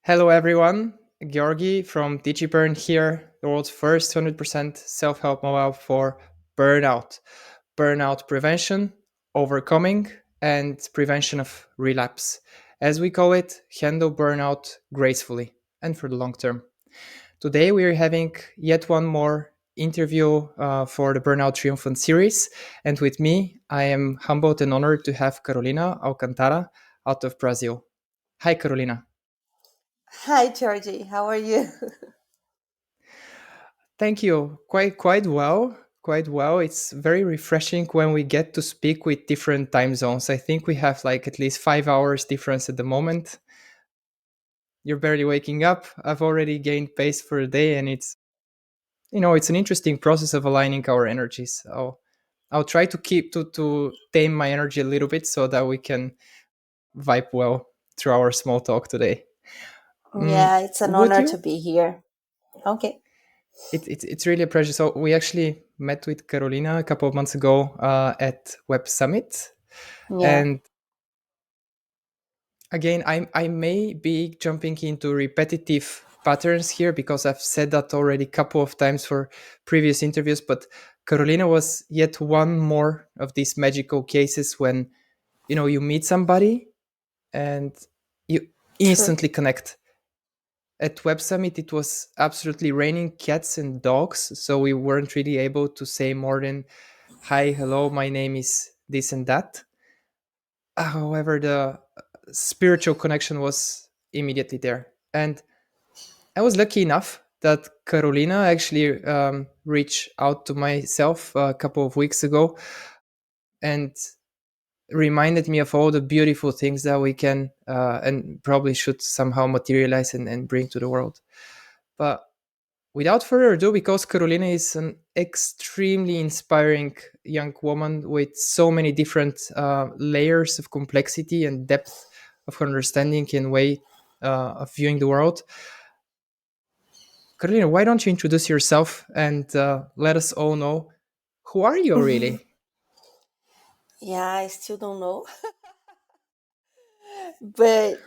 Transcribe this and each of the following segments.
Hello, everyone. Georgi from Digiburn here, the world's first 100% self help mobile for burnout. Burnout prevention, overcoming, and prevention of relapse. As we call it, handle burnout gracefully and for the long term. Today, we are having yet one more interview for the Burnout Triumphant series. And with me, I am humbled and honored to have Carolina Alcantara out of Brazil. Hi, Carolina. Hi, Georgie. How are you? Thank you. Quite well. Quite well. It's very refreshing when we get to speak with different time zones. I think we have like at least 5 hours difference at the moment. You're barely waking up. I've already gained pace for the day, and it's an interesting process of aligning our energies. I'll try to keep to tame my energy a little bit so that we can vibe well through our small talk today. Yeah, it's an Would honor to you? be here. Okay. It's really a pleasure. So we actually met with Carolina a couple of months ago at Web Summit, Yeah. and again, I may be jumping into repetitive patterns here because I've said that already a couple of times for previous interviews. But Carolina was yet one more of these magical cases when you meet somebody and you True. instantly connect. At Web Summit, it was absolutely raining cats and dogs, so we weren't really able to say more than "Hi, hello, my name is this and that." However, the spiritual connection was immediately there, and I was lucky enough that Carolina actually reached out to myself a couple of weeks ago and reminded me of all the beautiful things that we can and probably should somehow materialize and bring to the world. But without further ado, because Carolina is an extremely inspiring young woman with so many different layers of complexity and depth of understanding and way of viewing the world, Carolina, why don't you introduce yourself and let us all know who are you really? Yeah, I still don't know, but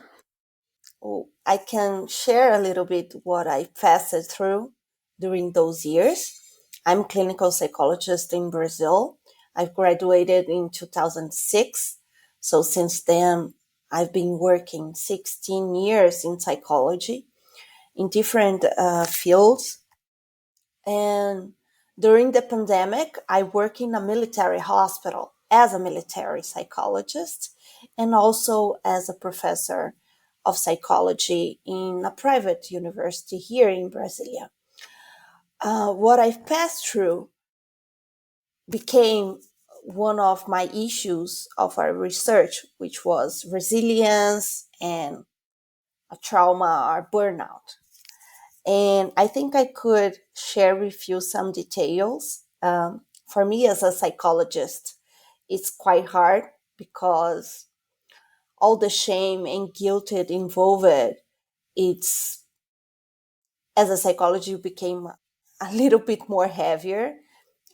I can share a little bit what I passed through during those years. I'm clinical psychologist in Brazil. I graduated in 2006. So since then, I've been working 16 years in psychology in different fields. And during the pandemic, I worked in a military hospital as a military psychologist and also as a professor of psychology in a private university here in Brasilia. What I've passed through became one of my issues of our research, which was resilience and a trauma or burnout. And I think I could share with you some details. For me, as a psychologist, it's quite hard because all the shame and guilt it involved, it's as a psychologist, you became a little bit more heavier.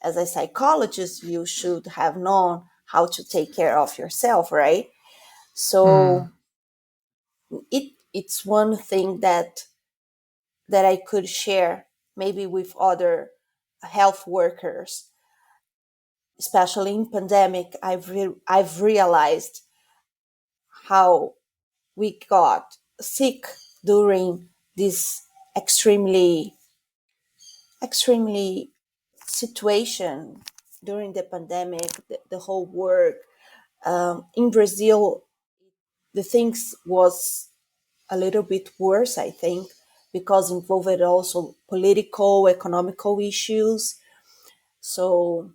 As a psychologist, you should have known how to take care of yourself, right? Hmm. So it's one thing that I could share maybe with other health workers, especially in pandemic. I've realized how we got sick during this extremely situation during the pandemic, the whole work. In Brazil, the things was a little bit worse, I think, because involved also political, economical issues. So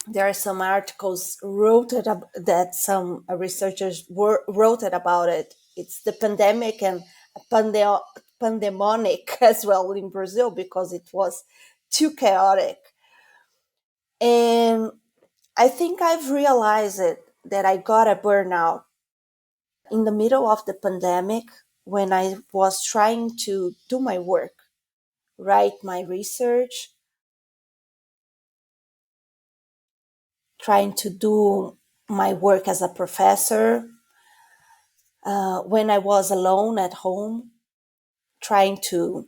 there are some articles that some researchers wrote it about it. It's the pandemic and pandemonic as well in Brazil because it was too chaotic. And I think I've realized it that I got a burnout in the middle of the pandemic when I was trying to do my work, write my research, trying to do my work as a professor when I was alone at home. trying to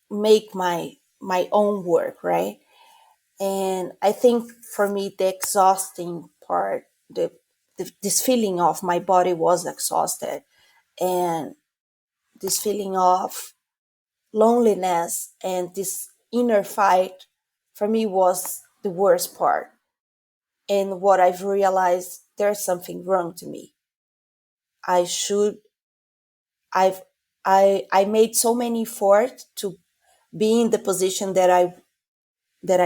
make my own work, right? And I think for me, the exhausting part, this feeling of my body was exhausted, and this feeling of loneliness and this inner fight for me was the worst part. And what I've realized, there's something wrong to me. I should, I've, I made so many effort to be in the position that I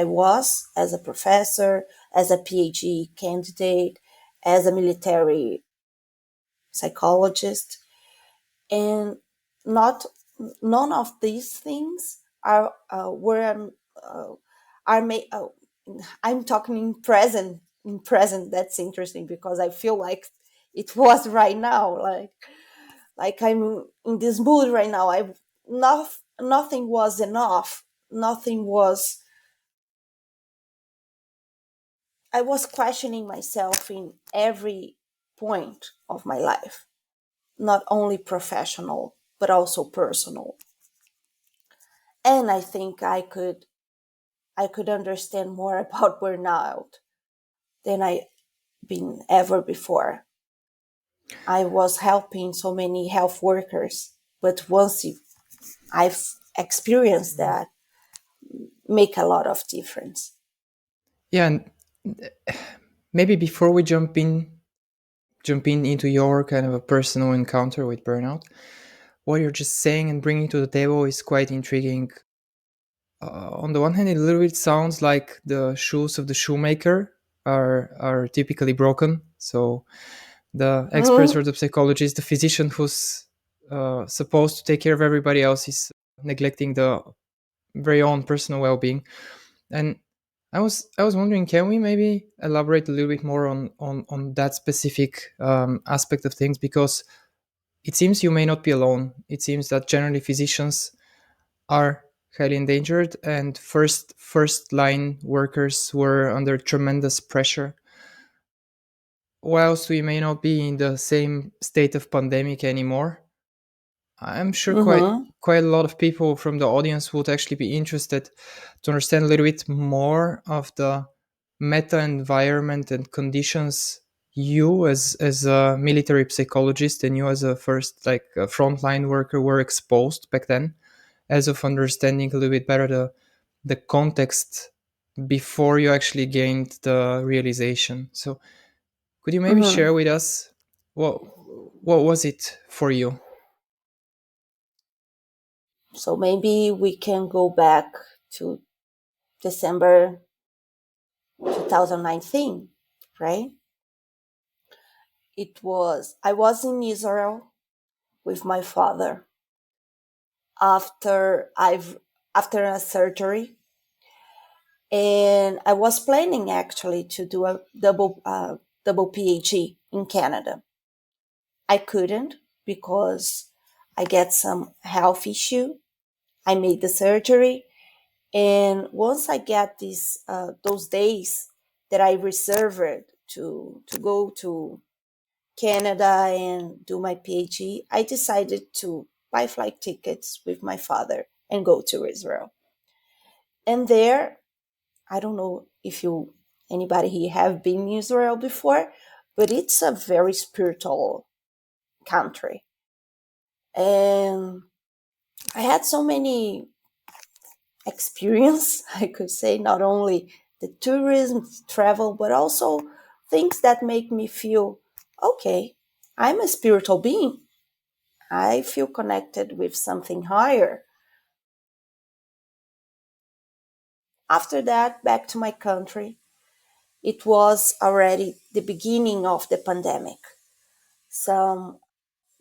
was as a professor, as a PhD candidate, as a military psychologist, and not none of these things are where are made. I'm talking in present. In present, that's interesting because I feel like it was right now. Like I'm in this mood right now. Nothing was enough. Nothing was. I was questioning myself in every point of my life, not only professional but also personal. And I think I could understand more about burnout than I been ever before. I was helping so many health workers, but I've experienced that, make a lot of difference. Yeah, and maybe before we jump in into your kind of a personal encounter with burnout, what you're just saying and bringing to the table is quite intriguing. On the one hand, it a little bit sounds like the shoes of the shoemaker are typically broken. So the experts Mhm. or the psychologist, the physician who's supposed to take care of everybody else is neglecting the very own personal well-being. And I was wondering, can we maybe elaborate a little bit more on that specific aspect of things? Because it seems you may not be alone. It seems that generally physicians are highly endangered, and first line workers were under tremendous pressure. Whilst we may not be in the same state of pandemic anymore, I'm sure Mhm. quite a lot of people from the audience would actually be interested to understand a little bit more of the meta environment and conditions you as a military psychologist and you as a first like a frontline worker were exposed back then, as of understanding a little bit better the context before you actually gained the realization. So could you maybe Mhm. share with us what was it for you? So maybe we can go back to December 2019, right? I was in Israel with my father after I've after a surgery, and I was planning actually to do a double PhD in Canada. I couldn't because I get some health issue. I made the surgery, and once I get these those days that I reserved to go to Canada and do my PhD, I decided to buy flight tickets with my father and go to Israel. And there, I don't know if you anybody here have been in Israel before, but it's a very spiritual country. And I had so many experience, I could say, not only the tourism, travel, but also things that make me feel okay, I'm a spiritual being. I feel connected with something higher. After that, back to my country, it was already the beginning of the pandemic. So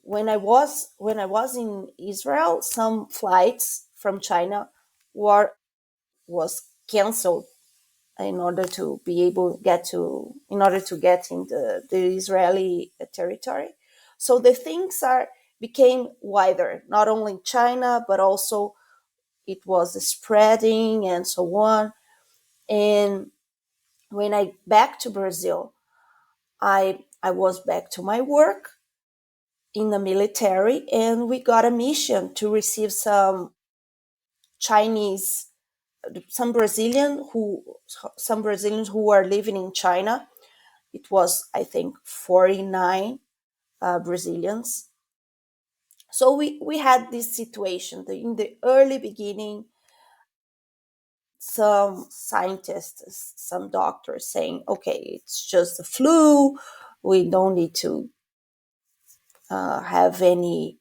when I was in Israel, some flights from China were was canceled in order to be able get to in order to get in the Israeli territory. So the things are became wider, not only in China but also it was spreading and so on. And when I back to Brazil, I was back to my work, in the military, and we got a mission to receive Chinese, some Brazilian who some Brazilians who are living in China. It was, I think, 49 Brazilians. So we had this situation in the early beginning. Some scientists, some doctors saying, okay, it's just the flu. We don't need to have any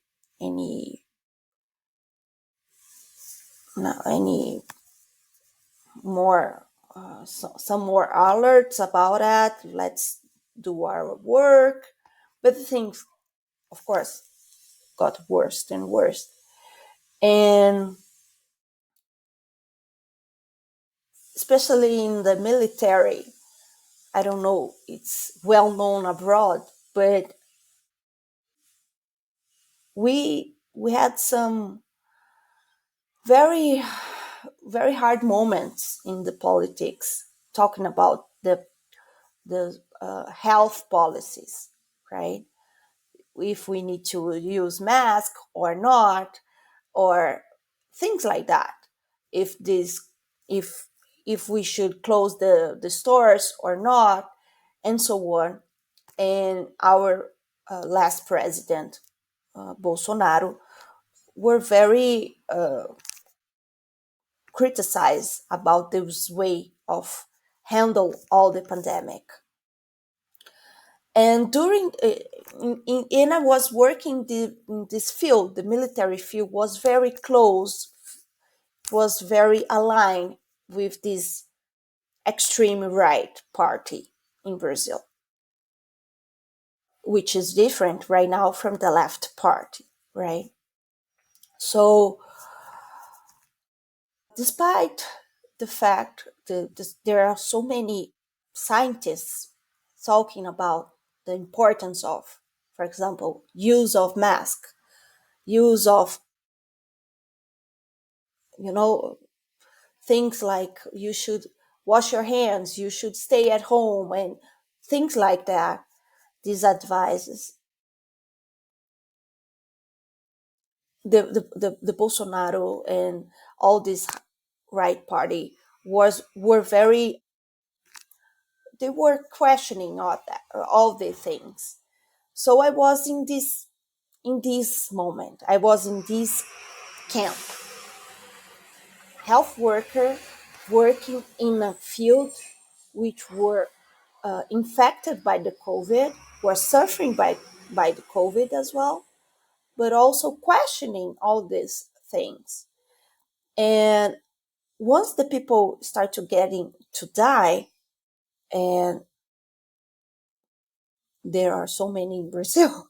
no, any more some more alerts about that. Let's do our work. But things, of course, got worse and worse. And especially in the military, I don't know, it's well known abroad, but we had some very very hard moments in the politics talking about the health policies, right? If we need to use mask or not, or things like that. If this, if if we should close the stores or not, and so on. And our last president, Bolsonaro, were very criticized about this way of handle all the pandemic. And during in I was working in this field, the military field was very close, was very aligned with this extreme right party in Brazil, which is different right now from the left party, right? So, despite the fact that there are so many scientists talking about the importance of, for example, use of mask, use of, you know, things like you should wash your hands, you should stay at home, and things like that, these advices, the Bolsonaro and all this right party were very, they were questioning all the things. So I was in this moment. I was in this camp, health worker working in a field which were infected by the COVID, were suffering by the COVID as well, but also questioning all these things. And once the people start to getting to die, and there are so many in Brazil,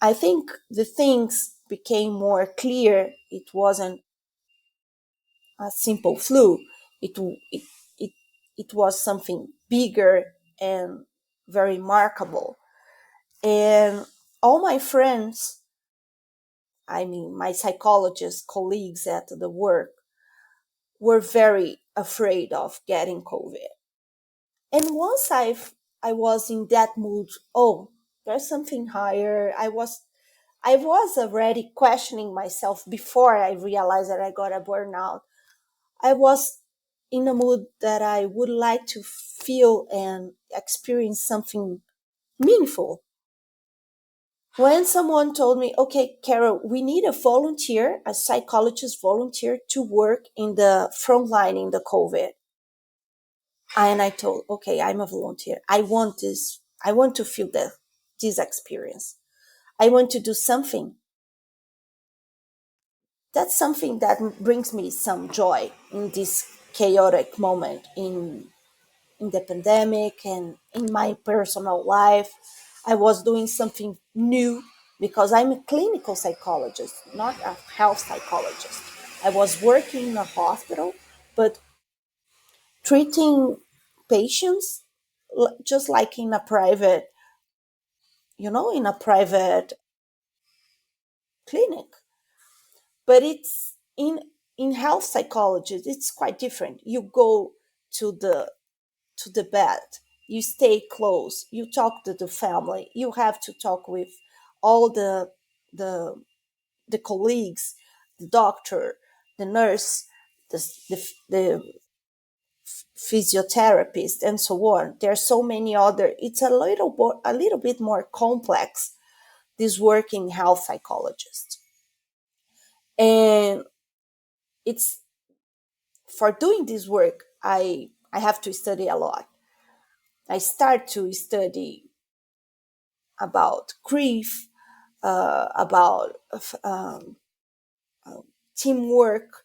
I think the things became more clear. It wasn't a simple flu. It it it, it was something bigger and very remarkable. And all my friends, I mean my psychologist colleagues at the work, were very afraid of getting COVID. And once I was in that mood, oh, there's something higher. I was already questioning myself before I realized that I got a burnout. I was in a mood that I would like to feel and experience something meaningful. When someone told me, okay, Carol, we need a volunteer, a psychologist volunteer to work in the front line in the COVID. And I told, okay, I'm a volunteer. I want this. I want to feel this experience. I want to do something. That's something that brings me some joy in this chaotic moment in the pandemic and in my personal life. I was doing something new because I'm a clinical psychologist, not a health psychologist. I was working in a hospital, but treating patients just like in a private, in a private clinic. But it's in health psychology, it's quite different. You go to the bed, You stay close, you talk to the family, you have to talk with all the the colleagues, the doctor, the nurse, the physiotherapist, and so on. There are so many other. It's a little bit more complex, this working health psychologist. And it's for doing this work, I have to study a lot. I start to study about grief, about teamwork,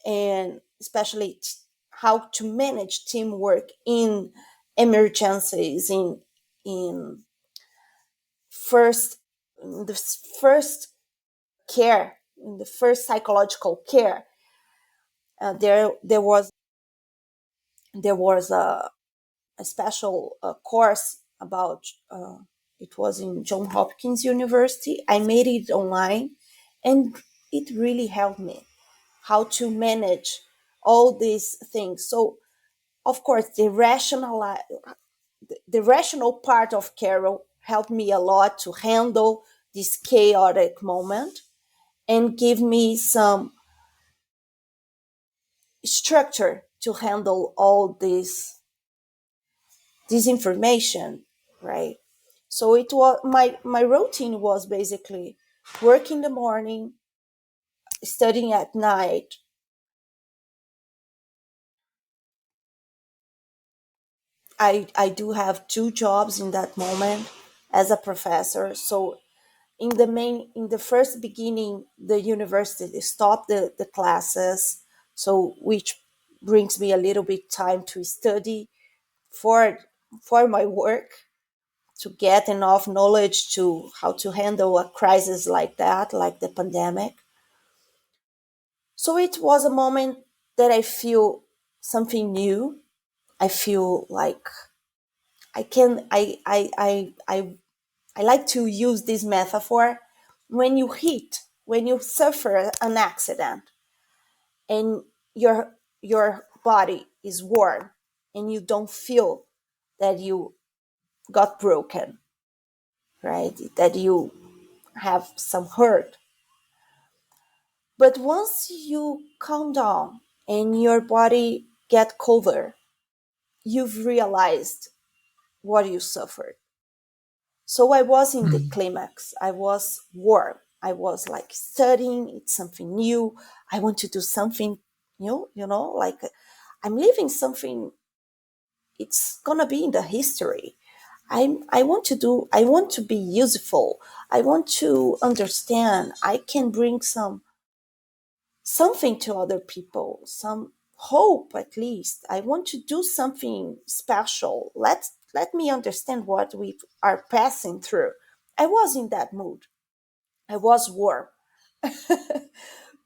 and especially how to manage teamwork in emergencies, in first in the first care, in the first psychological care. There was a special course about, it was in John Hopkins University. I made it online, and it really helped me how to manage all these things. So of course the rational part of Carol helped me a lot to handle this chaotic moment and give me some structure to handle all this information, right? So it was my routine was basically work in the morning, studying at night. I do have two jobs in that moment as a professor. So in the first beginning, the university stopped the classes, so which brings me a little bit time to study for for my work, to get enough knowledge to how to handle a crisis like that, like the pandemic. So it was a moment that I feel something new. I feel like I can I like to use this metaphor. When you suffer an accident and your body is warm and you don't feel that you got broken, right? That you have some hurt. But once you calm down and your body get colder, you've realized what you suffered. So I was in the Mm. climax. I was warm. I was like studying. It's something new. I want to do something new. Like I'm living something. It's gonna be in the history. I want to do. I want to be useful. I want to understand. I can bring something to other people. Some hope, at least. I want to do something special. Let me understand what we are passing through. I was in that mood. I was warm.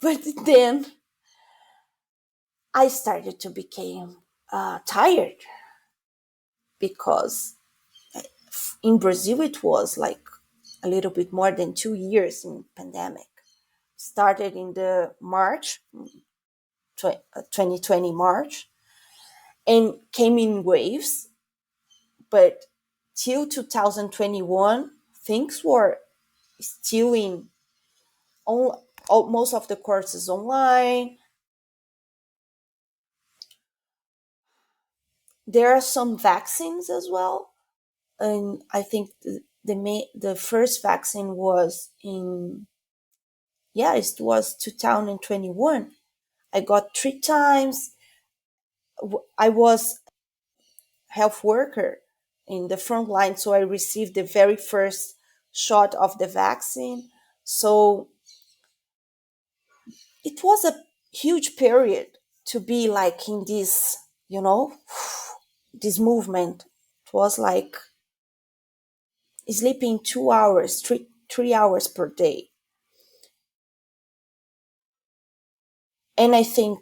But then I started to become tired, because in Brazil it was like a little bit more than 2 years in pandemic. Started in the March, 2020 March, and came in waves. But till 2021, things were still in most of the courses online. There are some vaccines as well, and I think the first vaccine was in, yeah, it was 2021. I got 3 times. I was health worker in the front line, so I received the very first shot of the vaccine. So it was a huge period to be like in this, you know, this movement. It was like sleeping 2 hours, 3 hours per day. And I think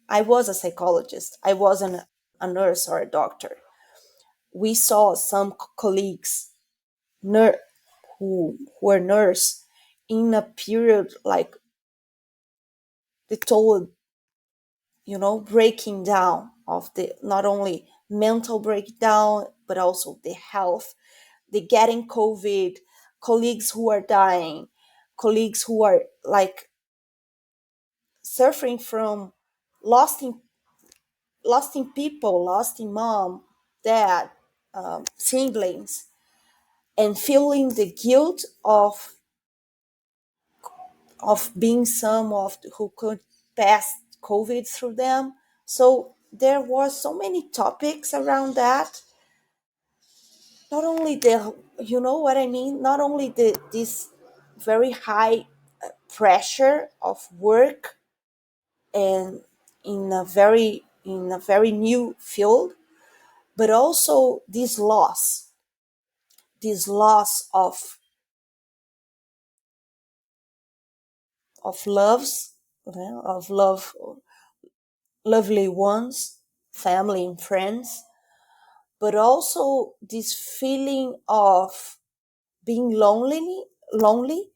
I was a psychologist. I wasn't a nurse or a doctor. We saw some colleagues ner- who were nurse in a period like the total, breaking down of the not only mental breakdown, but also the health, the getting COVID, colleagues who are dying, colleagues who are like suffering from lost in people, lost in mom, dad, siblings, and feeling the guilt of being some of who could pass COVID through them. So there was so many topics around that. Not only the, you know what I mean, not only the this very high pressure of work and in a very new field, but also this loss of loves, of lovely ones, family and friends, but also this feeling of being lonely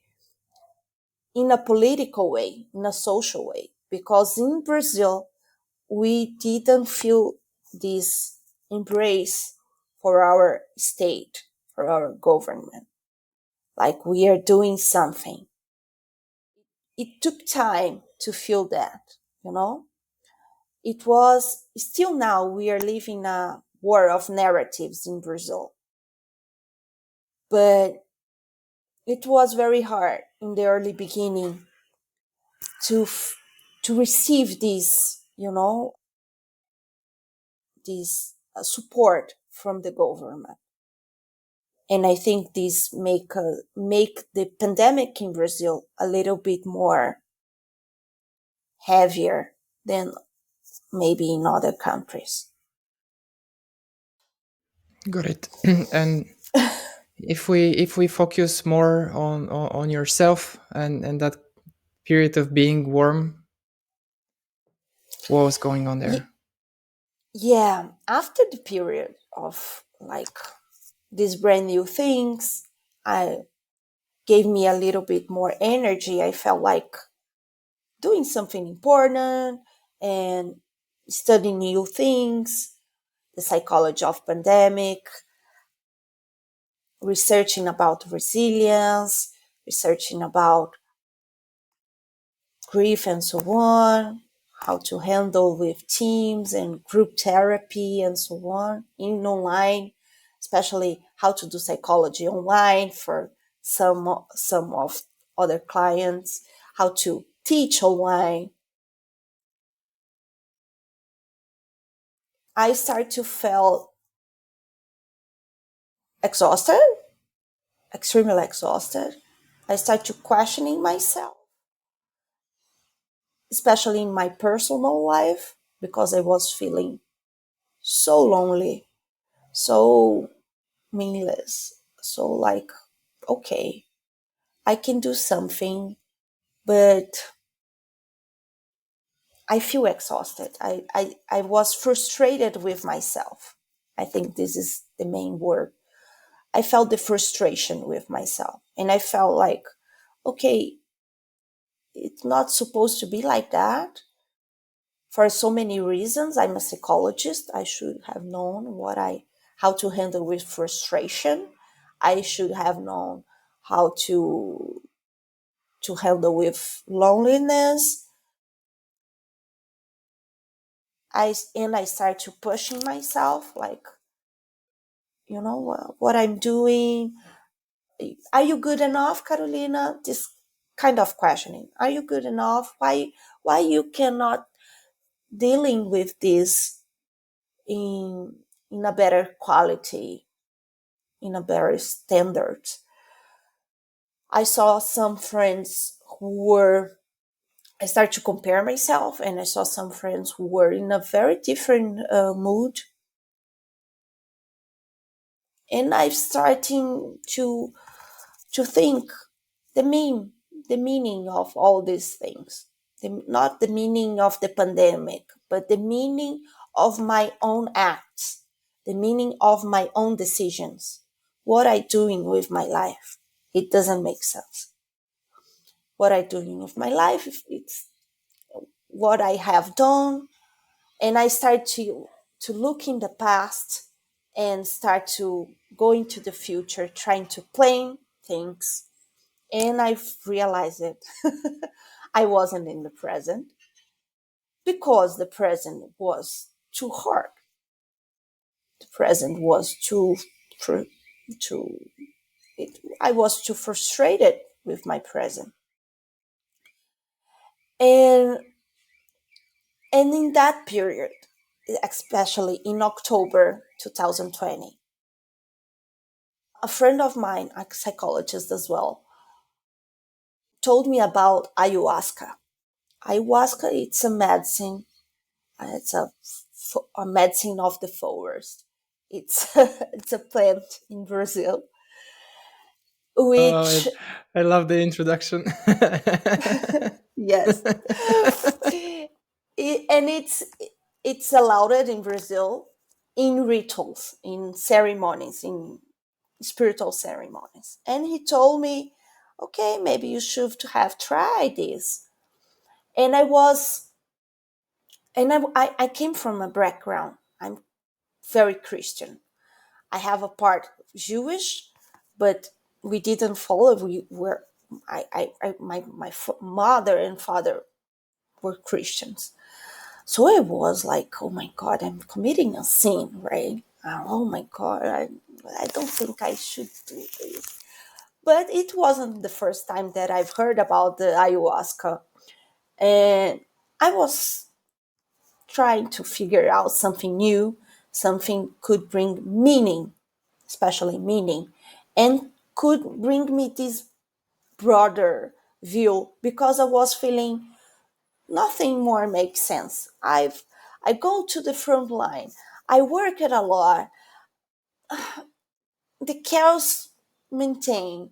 in a political way, in a social way. Because in Brazil, we didn't feel this embrace for our state, for our government, like we are doing something. It took time to feel that, you know? It was still now we are living a war of narratives in Brazil. But it was very hard in the early beginning to to receive this, this support from the government. And I think this make the pandemic in Brazil a little bit more heavier than maybe in other countries. Got it. And if we focus more on yourself and that period of being warm, what was going on Ye- there? yeah, after the period of like these brand new things, I gave me a little bit more energy. I felt like doing something important and studying new things, the psychology of pandemic, researching about resilience, researching about grief and so on, how to handle with teams and group therapy and so on in online, especially how to do psychology online for some of other clients, how to teach online. I start to feel exhausted, extremely exhausted. I start to questioning myself, especially in my personal life, because I was feeling so lonely, so meaningless. So like, okay, I can do something, but I feel exhausted. I was frustrated with myself. I think this is the main word. I felt the frustration with myself. And I felt like, okay, it's not supposed to be like that for so many reasons. I'm a psychologist. I should have known how to handle with frustration. I should have known how to handle with loneliness. I start to pushing myself, like, what I'm doing. Are you good enough, Carolina? This kind of questioning. Are you good enough? Why you cannot dealing with this in in a better quality, in a better standard? I saw some friends who were I started to compare myself, and I saw some friends who were in a very different mood, and I'm starting to think the mean the meaning of all these things, not the meaning of the pandemic, but the meaning of my own acts, the meaning of my own decisions. What I doing with my life? It doesn't make sense. What I doing with my life? It's what I have done, and I start to look in the past and start to go into the future, trying to plan things. And I've realized it. I wasn't in the present because the present was too hard. The present was too I was too frustrated with my present. And and in that period, especially in October 2020, a friend of mine, a psychologist as well, told me about ayahuasca. Ayahuasca, it's a medicine. It's a medicine of the forest. It's it's a plant in Brazil, Oh, which I love the introduction. yes, and it's allowed in Brazil in rituals, in ceremonies, in spiritual ceremonies. And he told me, okay, maybe you should have tried this. And I was, and I came from a background. I'm very Christian. I have a part Jewish, but we didn't follow. We were, mother and father were Christians. So it was like, oh my God, I'm committing a sin, right? Oh my God, I don't think I should do this. But it wasn't the first time that I've heard about the ayahuasca. And I was trying to figure out something new, something could bring meaning, especially meaning, and could bring me this broader view because I was feeling nothing more makes sense. I go to the front line. I work it a lot. The chaos maintain.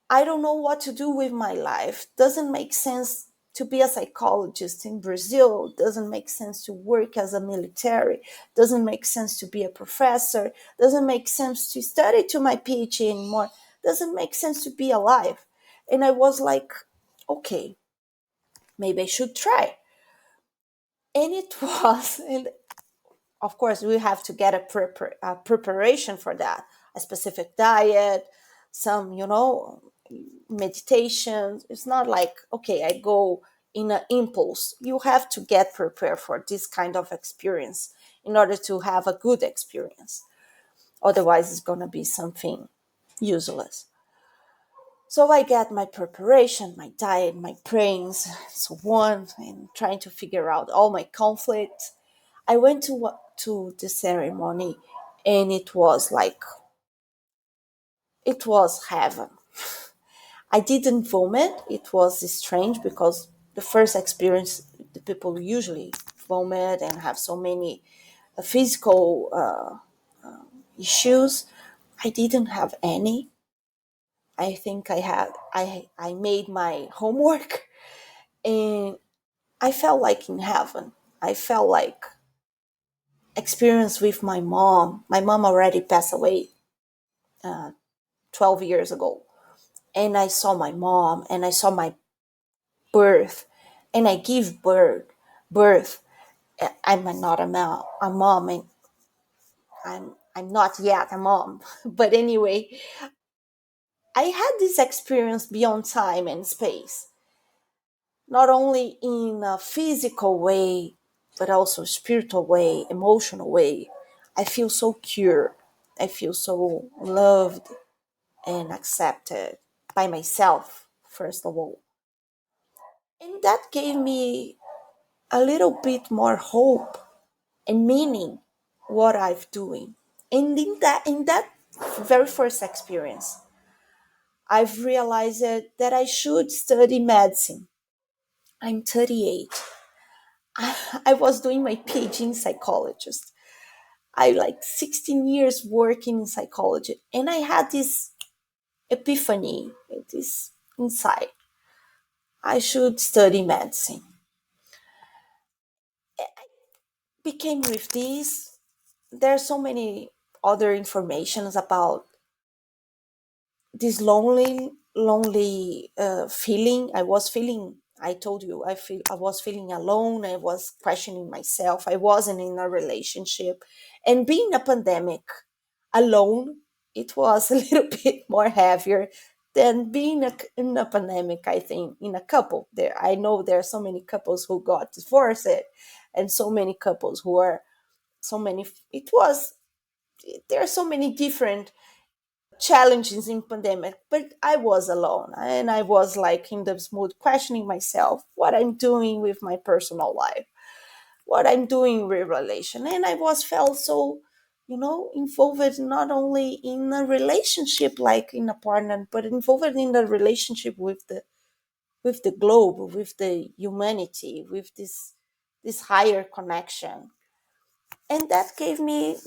I don't know what to do with my life. Doesn't make sense to be a psychologist in Brazil. Doesn't make sense to work as a military. Doesn't make sense to be a professor. Doesn't make sense to study to my PhD anymore. Doesn't make sense to be alive. And I was like, okay, maybe I should try. And it was, and of course we have to get a preparation for that, a specific diet, some, meditation. It's not like, okay, I go in an impulse. You have to get prepared for this kind of experience in order to have a good experience. Otherwise it's going to be something useless. So I get my preparation, my diet, my prayings, so on, and trying to figure out all my conflicts. I went to the ceremony, and it was heaven. I didn't vomit. It was strange because the first experience, the people usually vomit and have so many physical issues. I didn't have any. I think I made my homework, and I felt like in heaven. I felt like experience with my mom. My mom already passed away 12 years ago. And I saw my mom and I saw my birth, and I give birth. I'm not a mom, and I'm not yet a mom. But anyway, I had this experience beyond time and space, not only in a physical way, but also spiritual way, emotional way. I feel so cured. I feel so loved and accepted by myself, first of all. And that gave me a little bit more hope and meaning what I'm doing. And in that very first experience, I've realized that I should study medicine. I'm 38. I was doing my PhD in psychologist. I like 16 years working in psychology, and I had this epiphany, this insight. I should study medicine. Became with this. There's so many other informations about this lonely feeling I was feeling. I told you I was feeling alone. I was questioning myself. I wasn't in a relationship, and being a pandemic alone, it was a little bit more heavier than being in a pandemic. I think in a couple there, I know there are so many couples who got divorced, and so many couples who are so many. It was there are so many different challenges in pandemic, but I was alone, and I was like in this mood questioning myself, what I'm doing with my personal life, what I'm doing with relation. And I was felt so, involved not only in a relationship like in a partner, but involved in the relationship with the globe, with the humanity, with this higher connection. And that gave me,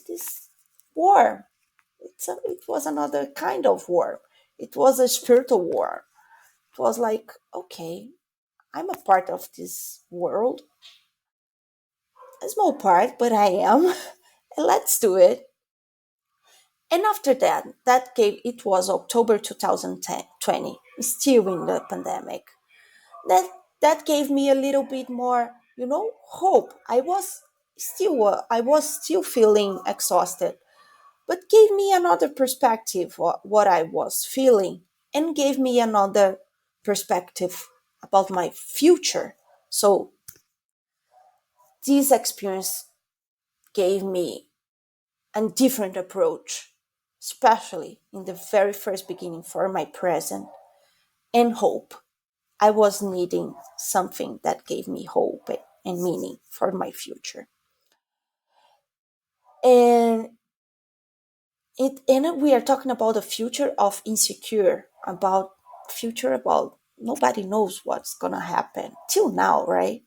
this war. It was another kind of war. It was a spiritual war. It was like, okay, I'm a part of this world, a small part, but I am. And let's do it. And after that, it was October 2020, still in the pandemic. That that gave me a little bit more, hope. I was still feeling exhausted, but gave me another perspective what I was feeling, and gave me another perspective about my future. So this experience gave me a different approach, especially in the very first beginning for my present and hope. I was needing something that gave me hope and meaning for my future. And we are talking about a future of insecure, about future about nobody knows what's gonna happen till now, right?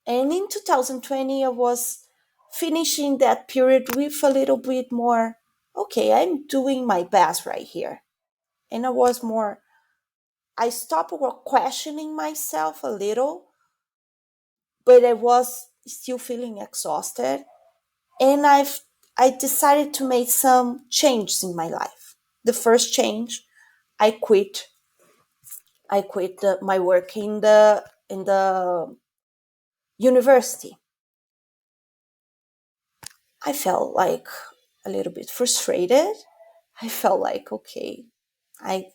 And in 2020, I was finishing that period with a little bit more, okay, I'm doing my best right here. And I stopped questioning myself a little, but I was still feeling exhausted. And I decided to make some changes in my life. The first change, I quit. I quit my work in the university. I felt like a little bit frustrated. I felt like, okay, I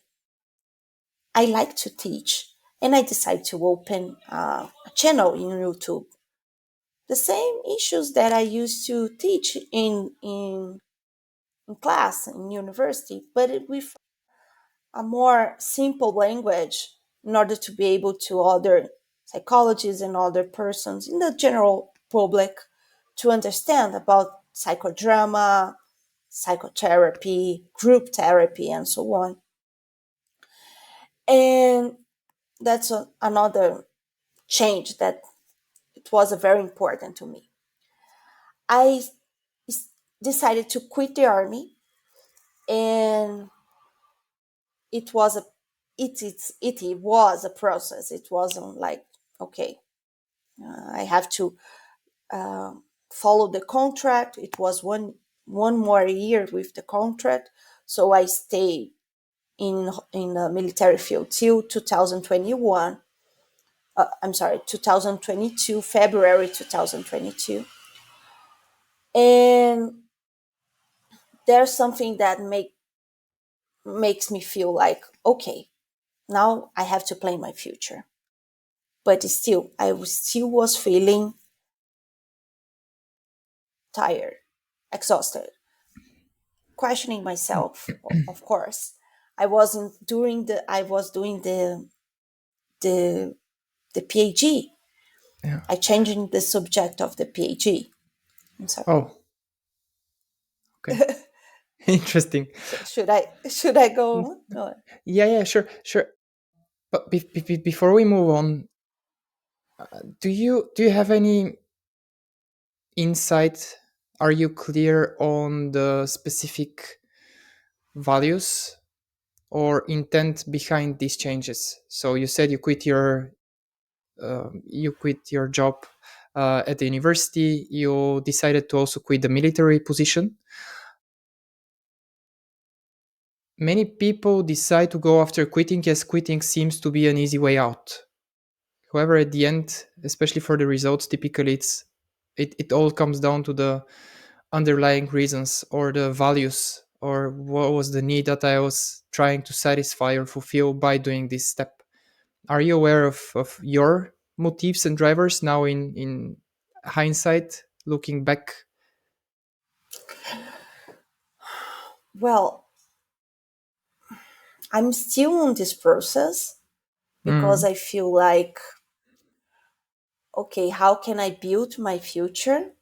I like to teach, and I decided to open a channel in YouTube. The same issues that I used to teach in class in university, but with a more simple language in order to be able to other psychologists and other persons in the general public to understand about psychodrama, psychotherapy, group therapy, and so on. And that's another change that it was very important to me. I decided to quit the army, and it was a it was a process. It wasn't like, okay, I have to follow the contract. It was one more year with the contract, so I stayed in the military field till 2021. I'm sorry, 2022, February 2022. And there's something that makes me feel like, okay, now I have to plan my future. But still, still was feeling tired, exhausted, questioning myself, of course. I was doing the the PhD. Yeah. I changing the subject of the PhD. I'm sorry. Oh, okay. Interesting. Should I go Mm, on? No. yeah, yeah, sure, sure. But before we move on, do you have any insight? Are you clear on the specific values or intent behind these changes? So you said you quit your job at the university. You decided to also quit the military position. many people decide to go after quitting as quitting seems to be an easy way out. However, at the end, especially for the results, typically it all comes down to the underlying reasons or the values or what was the need that I was trying to satisfy or fulfill by doing this step. Are you aware of your motives and drivers now in hindsight, looking back? Well, I'm still on this process because Mm, I feel like, okay, how can I build my future?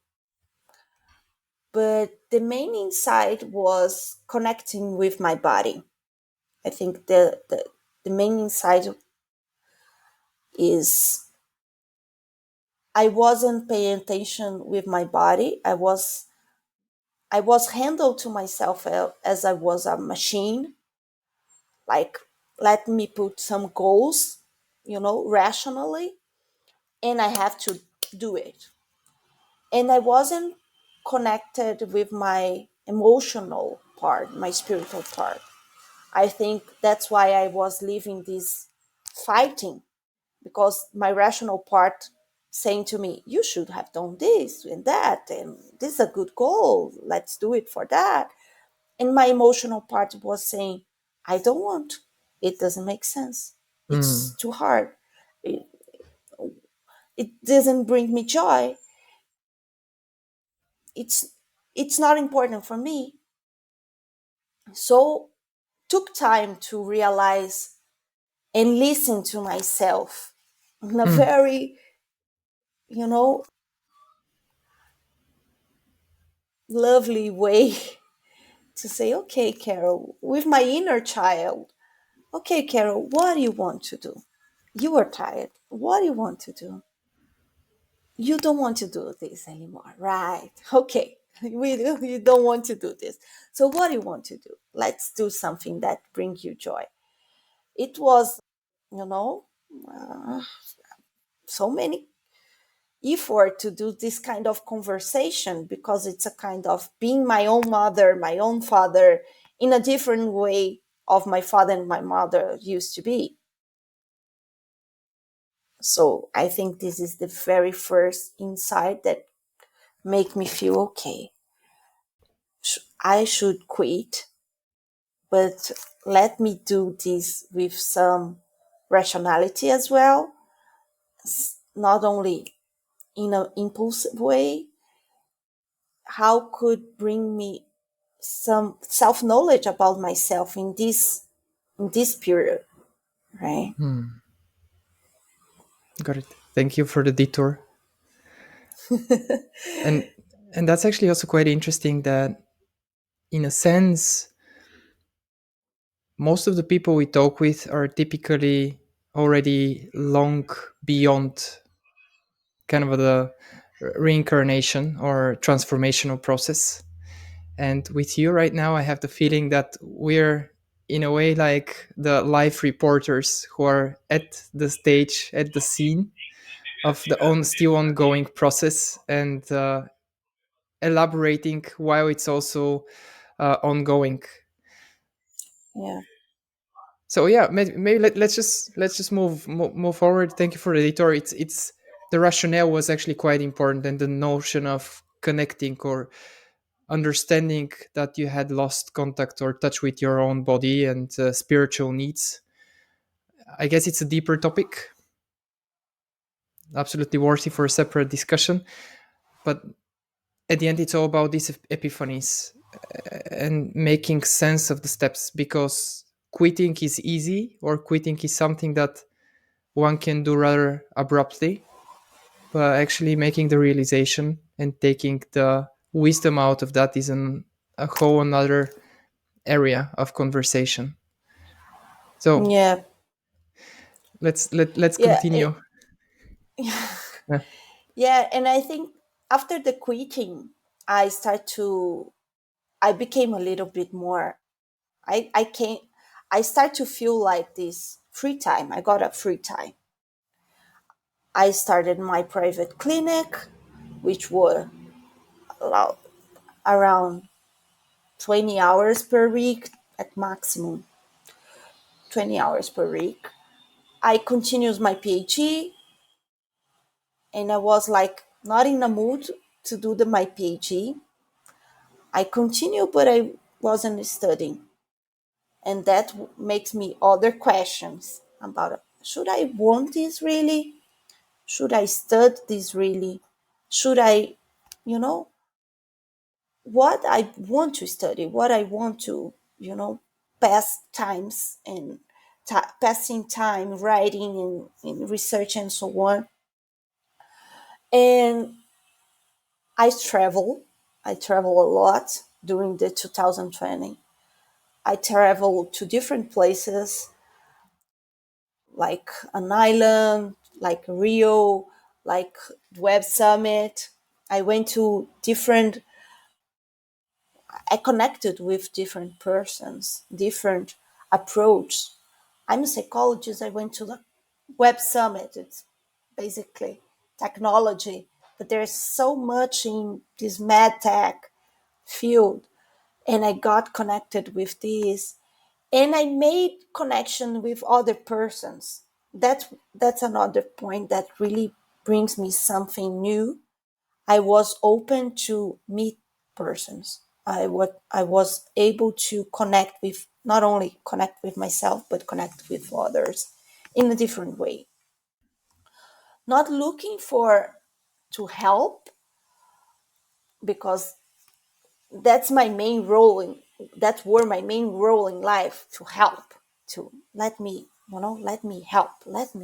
But the main insight was connecting with my body. I think the main insight is I wasn't paying attention with my body. I was handled to myself as I was a machine. Like, let me put some goals, rationally, and I have to do it. And I wasn't connected with my emotional part, my spiritual part. I think that's why I was living this fighting, because my rational part saying to me, you should have done this and that, and this is a good goal, let's do it for that. And my emotional part was saying, I don't want, it doesn't make sense, it's mm, too hard, it, it doesn't bring me joy, it's it's not important for me. So took time to realize and listen to myself in a mm, very, you know, lovely way to say, okay, Carol, with my inner child, okay, Carol, what do you want to do? You are tired. What do you want to do? You don't want to do this anymore, right? Okay, you don't want to do this. So what do you want to do? Let's do something that brings you joy. It was, you know, uh, so many effort to do this kind of conversation, because it's a kind of being my own mother, my own father, in a different way of my father and my mother used to be. So I think this is the very first insight that make me feel okay. I should quit, but let me do this with some rationality as well, not only in an impulsive way. How could bring me some self knowledge about myself in this period, right? mm. Got it. Thank you for the detour. And and that's actually also quite interesting that in a sense most of the people we talk with are typically already long beyond kind of the reincarnation or transformational process. And with you right now, I have the feeling that we're in a way like the live reporters who are at the stage, at the scene of the still ongoing process and elaborating while it's also ongoing. Yeah. So yeah, maybe let's just move forward. Thank you for the editor. It's the rationale was actually quite important, and the notion of connecting or understanding that you had lost contact or touch with your own body and spiritual needs. I guess it's a deeper topic, absolutely worthy for a separate discussion. But at the end, it's all about these epiphanies and making sense of the steps, because quitting is easy, or quitting is something that one can do rather abruptly, but actually making the realization and taking the wisdom out of that is a whole another area of conversation. So Yeah. let's Yeah. continue. Yeah. Yeah. And I think after the quitting, I start to, I became a little bit more, I came, I start to feel like this free time. I got a free time. I started my private clinic, which were allowed around 20 hours per week. at maximum 20 hours per week. I continued my PhD, and I was like not in the mood to do my PhD. I continued, but I wasn't studying. And that makes me other questions about should I want this really? Should I study this really? Should I, you know, what I want to study, what I want to, pass times and passing time writing and research and so on. And I travel. I travel a lot during the 2020. I travel to different places like an island, like Rio, like Web Summit. I went to different, I connected with different persons, different approach. I'm a psychologist. I went to the Web Summit. It's basically technology, but there's so much in this mad tech field, and I got connected with this, and I made connection with other persons. That's another point that really brings me something new. I was open to meet persons. I was able to connect with, not only connect with myself, but connect with others in a different way. Not looking for to help, because that's my main role in, that were my main role in life, to help, to let me help, let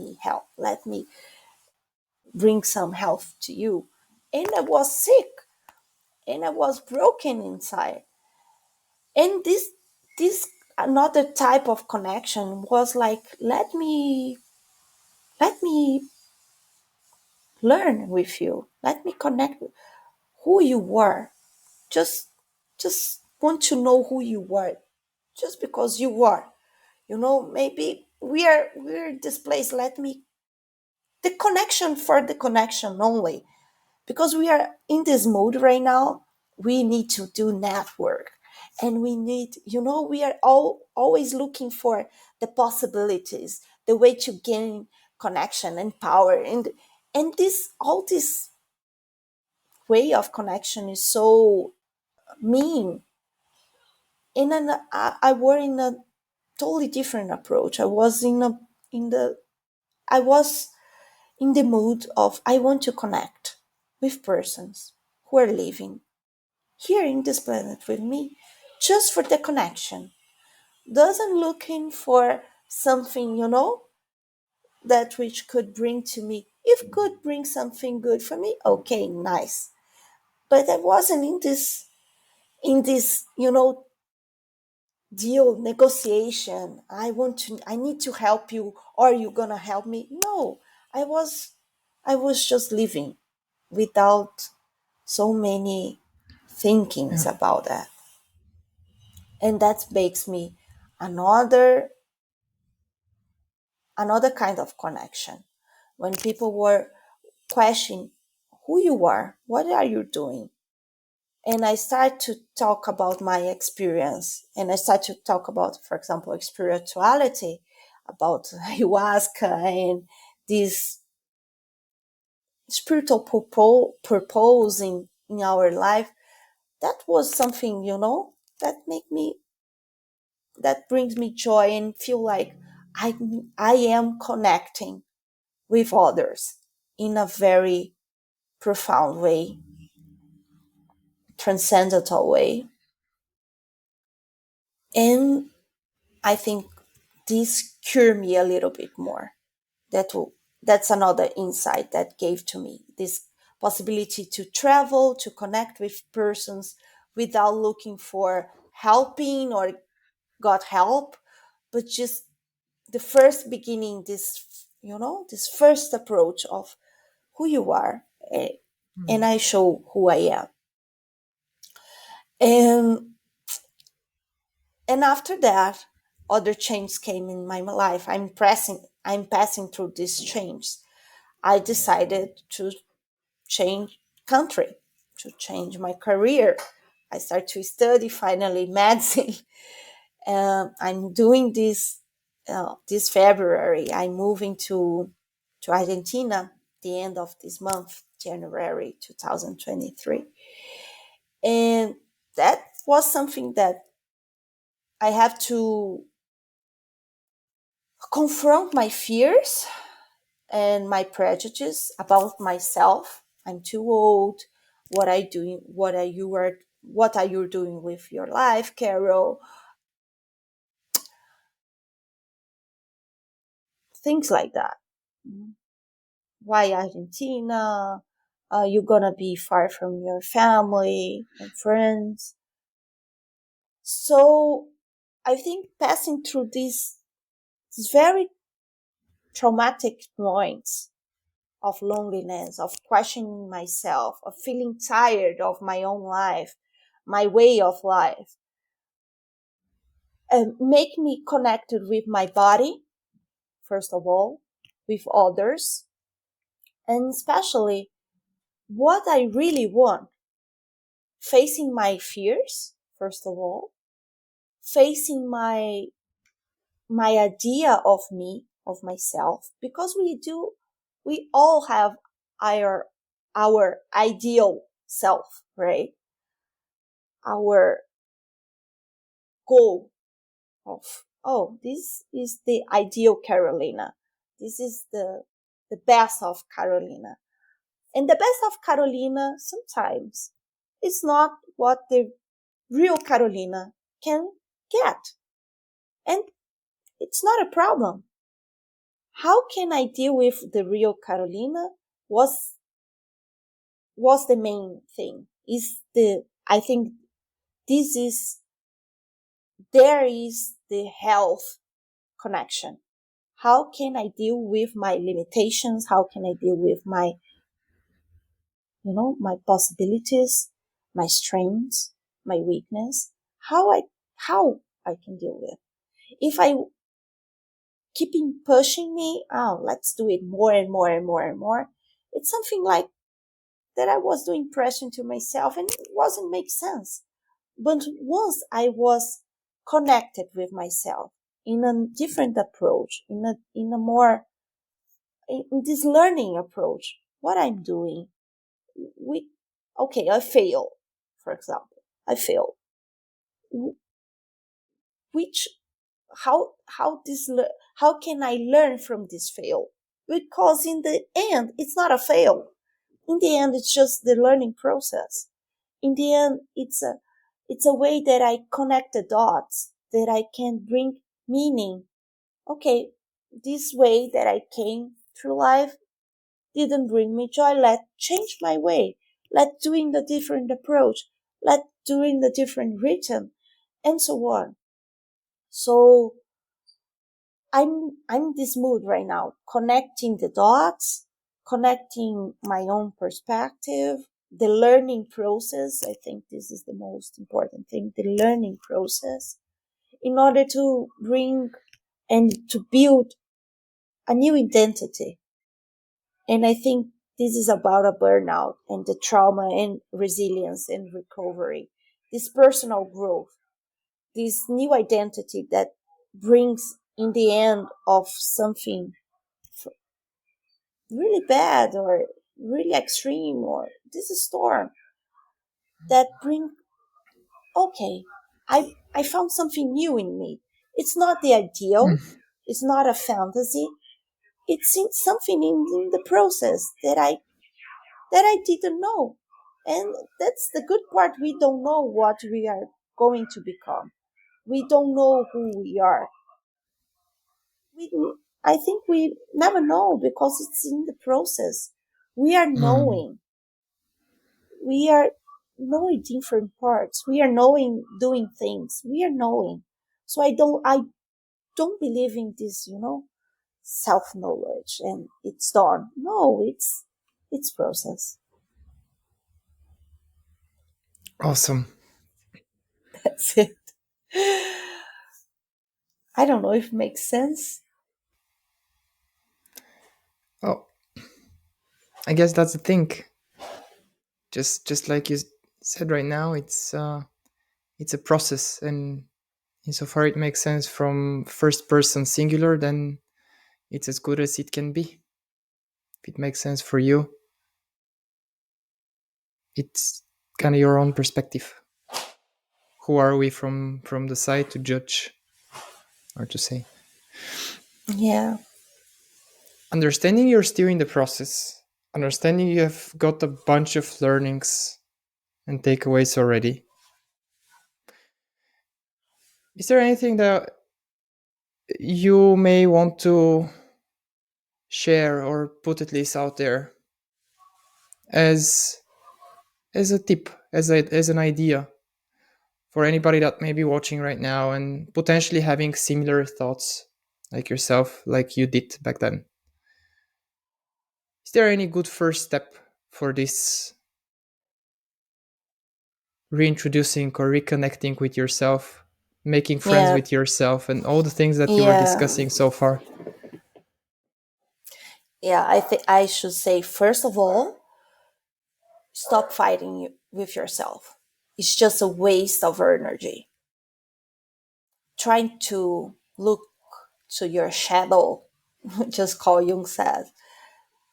me bring some health to you. And I was sick, and I was broken inside. And this another type of connection was like, let me learn with you, let me connect with who you were. Just just want to know who you were, just because you were, maybe we're displaced. Let me, the connection for the connection only, because we are in this mode right now. We need to do network, and we need, we are always looking for the possibilities, the way to gain connection and power, and this all this way of connection is so mean. I were in a totally different approach. In the I was in the mood of, I want to connect with persons who are living here in this planet with me, just for the connection. Doesn't looking for something, that which could bring to me. If could bring something good for me, okay, nice. But I wasn't in this, deal negotiation. I need to help you, or you gonna help me. No, I was I was just living without so many thinkings Yeah. about that. And that makes me another another kind of connection. When people were questioning who you are, what are you doing, and I start to talk about my experience, and I start to talk about, for example, spirituality, about ayahuasca and this spiritual purpose in our life. That was something, that make me, that brings me joy, and feel like I I am connecting with others in a very profound way, transcendental way. And I think this cure me a little bit more. That's another insight that gave to me this possibility to travel, to connect with persons without looking for helping or got help, but just the first beginning, this first approach of who you are, eh, and Mm. I show who I am. And and after that, other changes came in my life. I'm passing through this change. I decided to change country, to change my career. I started to study finally medicine. I'm doing this this February. I'm moving to Argentina the end of this month, January 2023, and that was something that I have to confront my fears and my prejudices about myself. I'm too old. What I doing? What are you doing with your life, Carol? Things like that. Why Argentina? Are you gonna be far from your family and friends? So I think passing through these very traumatic points of loneliness, of questioning myself, of feeling tired of my own life, my way of life, make me connected with my body, first of all, with others, and especially what I really want, facing my fears, first of all, facing my idea of me, of myself, because we all have our ideal self, right? Our goal of, oh, this is the ideal Carolina. This is the best of Carolina. And the best of Carolina sometimes is not what the real Carolina can get. And it's not a problem. How can I deal with the real Carolina was was the main thing. Is the I think this is there is the health connection. How can I deal with my limitations? How can I deal with my, my possibilities, my strengths, my weakness? How I can deal with. If I keeping pushing me, oh, let's do it more and more and more and more. It's something like that I was doing pressure to myself and it wasn't make sense. But once I was connected with myself in a different approach, in a more in this learning approach, what I'm doing, we okay, I fail, for example, I fail. Which how can I learn from this fail? Because in the end, it's not a fail. In the end, it's just the learning process. In the end, it's a way that I connect the dots, that I can bring meaning. Okay, this way that I came through life didn't bring me joy. Let change my way. Let doing the different approach. Let doing the different rhythm, and so on. So I'm in this mood right now, connecting the dots, connecting my own perspective, the learning process. I think this is the most important thing, the learning process, in order to bring and to build a new identity. And I think this is about a burnout and the trauma and resilience and recovery, this personal growth, this new identity that brings in the end of something really bad or really extreme or this storm that bring, okay, I found something new in me. It's not the ideal, it's not a fantasy, it's something in the process that I didn't know. And that's the good part. We don't know what we are going to become. We don't know who we are. We, I think we never know because it's in the process. We are Mm. knowing. We are knowing different parts. We are knowing doing things. We are knowing. So I don't believe in this, self knowledge and it's done. No, it's process. Awesome. That's it. I don't know if it makes sense. Oh, I guess that's the thing. Just like you said right now, it's a process, and Insofar it makes sense from first person singular, then it's as good as it can be. If it makes sense for you, it's kind of your own perspective. Who are we from the side to judge or to say? Yeah. Understanding you're still in the process, understanding you have got a bunch of learnings and takeaways already. Is there anything that you may want to share or put at least out there as a tip, as an idea for anybody that may be watching right now and potentially having similar thoughts like yourself, like you did back then? Is there any good first step for this reintroducing or reconnecting with yourself, making friends Yeah. with yourself, and all the things that you were Yeah. discussing so far? Yeah. I think I should say, first of all, stop fighting with yourself. It's just a waste of energy. Trying to look to your shadow, just Carl Jung says,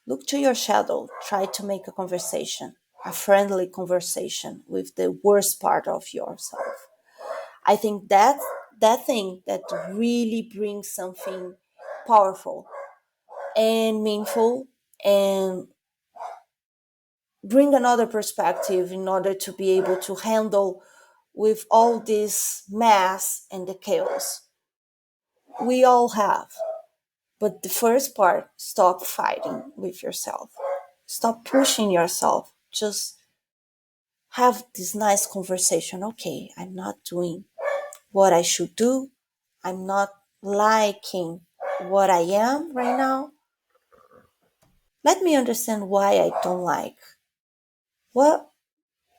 look to your shadow. Try to make a conversation, a friendly conversation with the worst part of yourself. I think that thing that really brings something powerful and meaningful, and bring another perspective in order to be able to handle with all this mass and the chaos we all have. But the first part, stop fighting with yourself, stop pushing yourself, just have this nice conversation. Okay, I'm not doing what I should do, I'm not liking what I am right now. Let me understand why I don't like. What,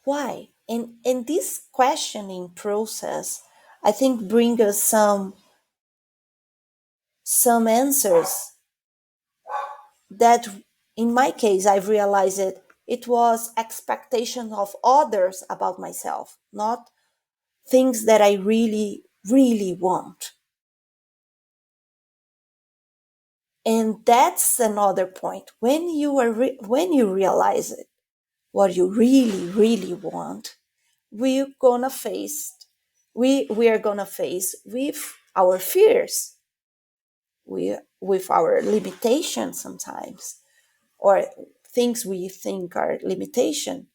why? And this questioning process, I think, bring us some answers that, in my case, I've realized it was expectation of others about myself, not things that I really, really want. And that's another point. When you when you realize it, what you really, really want, we're gonna face we are gonna face with our fears, with our limitations sometimes, or things we think are limitation.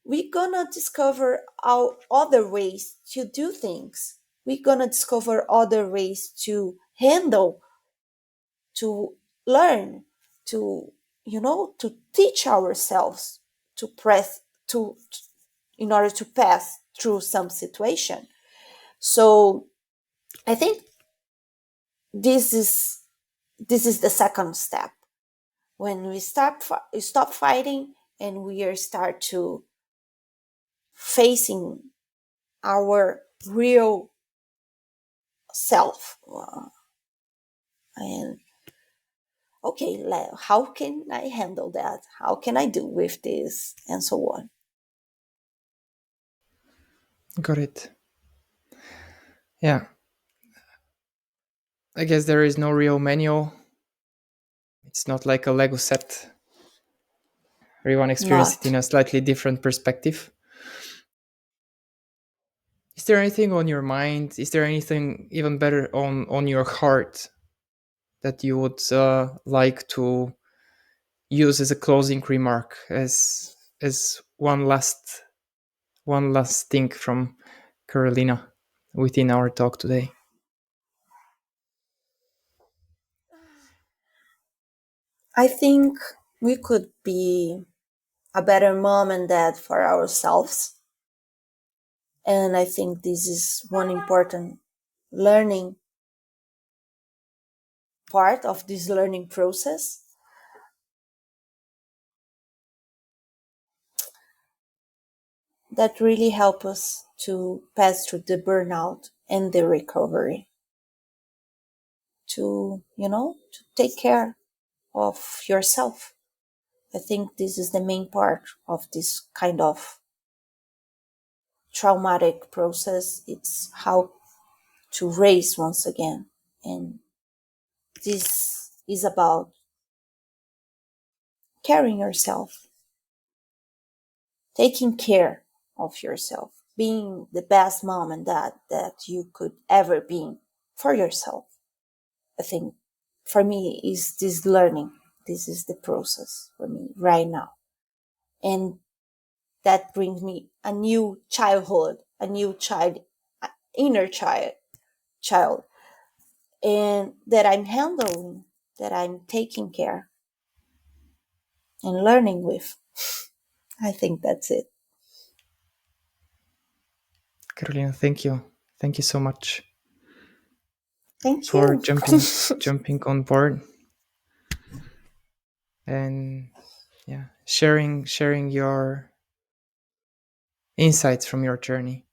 We're gonna discover our other ways to do things. We're gonna discover other ways to handle, to learn, to, to teach ourselves, to press to in order to pass through some situation. So I think this is the second step. When we stop fighting, and we are start to facing our real self. And okay, how can I handle that? How can I do with this? And so on. Got it. Yeah. I guess there is no real manual. It's not like a Lego set. Everyone experiences it in Not. a slightly different perspective. Is there anything on your mind? Is there anything even better on your heart that you would like to use as a closing remark, as one last thing from Carolina within our talk today? I think we could be a better mom and dad for ourselves. And I think this is one important learning part of this learning process that really help us to pass through the burnout and the recovery, to take care of yourself. I think this is the main part of this kind of traumatic process. It's to raise once again. And this is about caring yourself, taking care of yourself, being the best mom and dad that you could ever be for yourself. I think for me is this learning. This is the process for me right now. And that brings me a new childhood, a new child, inner child, and that I'm handling, that I'm taking care and learning with. I think that's it. Carolina, thank you. Thank you so much Thank for you. jumping on board and yeah, sharing your insights from your journey,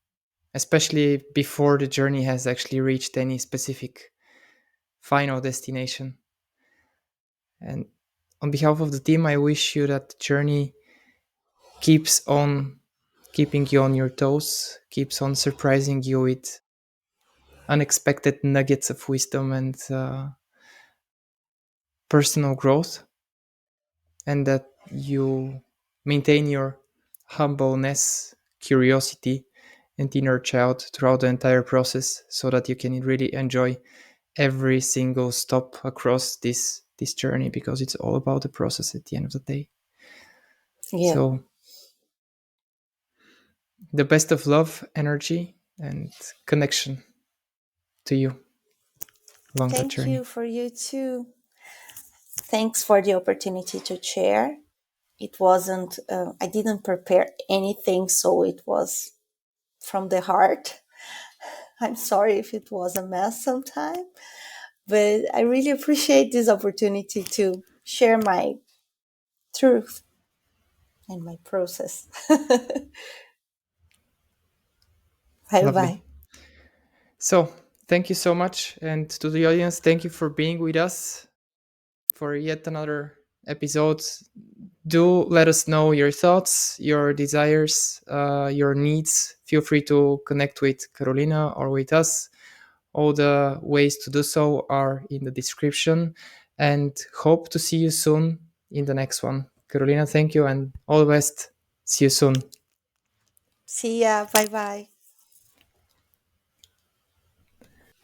especially before the journey has actually reached any specific final destination. And on behalf of the team, I wish you that the journey keeps on keeping you on your toes, keeps on surprising you with unexpected nuggets of wisdom and personal growth, and that you maintain your humbleness, curiosity, and inner child throughout the entire process so that you can really enjoy every single stop across this journey, because it's all about the process at the end of the day. Yeah. So the best of love, energy, and connection to you along that Thank journey. you for you too. Thanks for the opportunity to share. It wasn't, I didn't prepare anything, so it was from the heart. I'm sorry if it was a mess sometime, but I really appreciate this opportunity to share my truth and my process. Bye Lovely. bye. So thank you so much, and to the audience, thank you for being with us for yet another episode. Do let us know your thoughts, your desires, your needs. Feel free to connect with Carolina or with us. All the ways to do so are in the description, and hope to see you soon in the next one. Carolina, thank you and all the best. See you soon. See ya. Bye bye.